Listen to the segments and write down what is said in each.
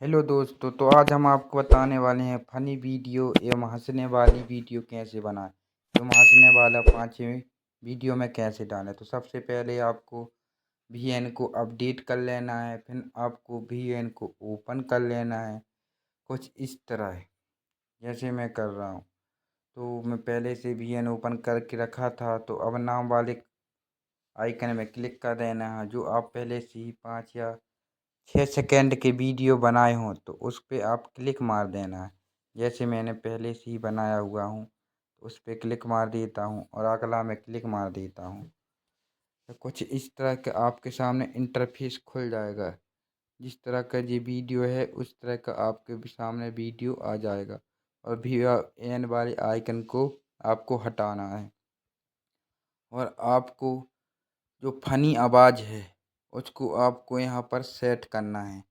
Hello दोस्तों, तो आज हम आपको बताने वाले हैं फनी वीडियो एवं हंसने वाली वीडियो कैसे बनाएं एवं हंसने वाला पाँचवें वीडियो में कैसे डालें। तो सबसे पहले आपको वीएन को अपडेट कर लेना है, फिर आपको वीएन को ओपन कर लेना है कुछ इस तरह है जैसे मैं कर रहा हूँ। तो मैं पहले से वीएन ओपन करके रखा था, तो अब नाम वाले आइकन में क्लिक कर देना है। जो आप पहले से ही 5 या 6 सेकंड के वीडियो बनाए हों तो उस पर आप क्लिक मार देना है। जैसे मैंने पहले से ही बनाया हुआ हूँ तो उस पर क्लिक मार देता हूँ और अगला में क्लिक मार देता हूँ। तो कुछ इस तरह का आपके सामने इंटरफेस खुल जाएगा। जिस तरह का ये वीडियो है उस तरह का आपके भी सामने वीडियो आ जाएगा। और वी एन वाले आइकन को आपको हटाना है और आपको जो फनी आवाज़ है उसको आपको यहाँ पर सेट करना है।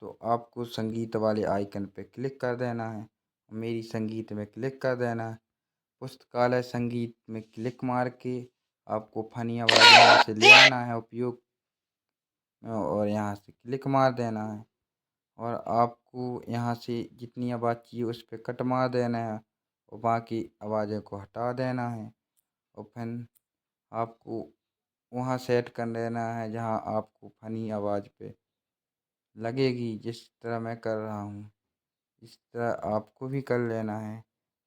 तो आपको संगीत वाले आइकन पे क्लिक कर देना है, मेरी संगीत में क्लिक कर देना है, पुस्तकालय संगीत में क्लिक मार के आपको फनी आवाज़ यहाँ से ले आना है उपयोग में और यहाँ से क्लिक मार देना है। और आपको यहाँ से जितनी आवाज़ चाहिए उस पर कट मार देना है और बाकी आवाज़ों को हटा देना है। और फिर आपको वहाँ सेट कर देना है जहाँ आपको फनी आवाज़ पे लगेगी। जिस तरह मैं कर रहा हूँ इस तरह आपको भी कर लेना है।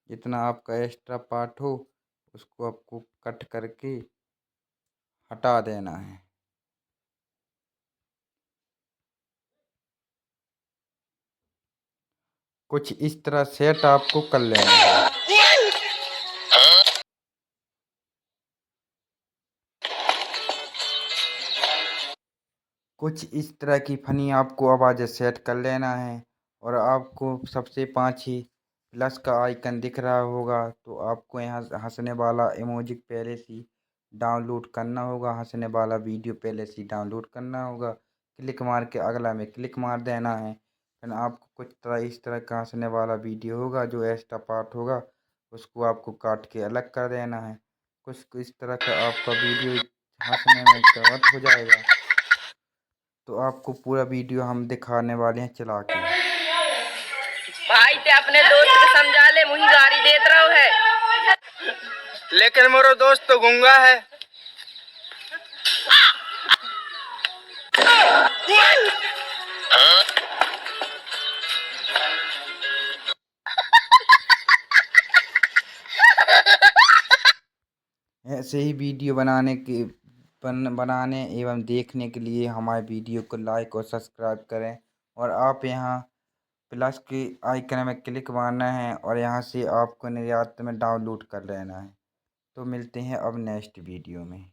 जितना आपका एक्स्ट्रा पार्ट हो उसको आपको कट करके हटा देना है। कुछ इस तरह सेट आपको कर लेना है। कुछ इस तरह की फनी आपको आवाज़ें सेट कर लेना है। और आपको सबसे 5 ही प्लस का आइकन दिख रहा होगा तो आपको यहाँ हंसने वाला इमोजी पहले से डाउनलोड करना होगा, हंसने वाला वीडियो पहले से डाउनलोड करना होगा। क्लिक मार के अगला में क्लिक मार देना है। फिर आपको कुछ तरह इस तरह का हंसने वाला वीडियो होगा, जो एक्स्ट्रा पार्ट होगा उसको आपको काट के अलग कर देना है। कुछ इस तरह का आपका वीडियो हंसने में कन्वर्ट हो जाएगा। तो आपको पूरा वीडियो हम दिखाने वाले हैं चला के। भाई ते अपने दोस्त के समझा ले, मुझे गाड़ी देत रहो है, लेकिन मेरा दोस्त तो गूंगा है। ऐसे ही वीडियो बनाने एवं देखने के लिए हमारे वीडियो को लाइक और सब्सक्राइब करें। और आप यहाँ प्लस के आइकन में क्लिक मारना है और यहाँ से आपको निर्यात में डाउनलोड कर लेना है। तो मिलते हैं अब नेक्स्ट वीडियो में।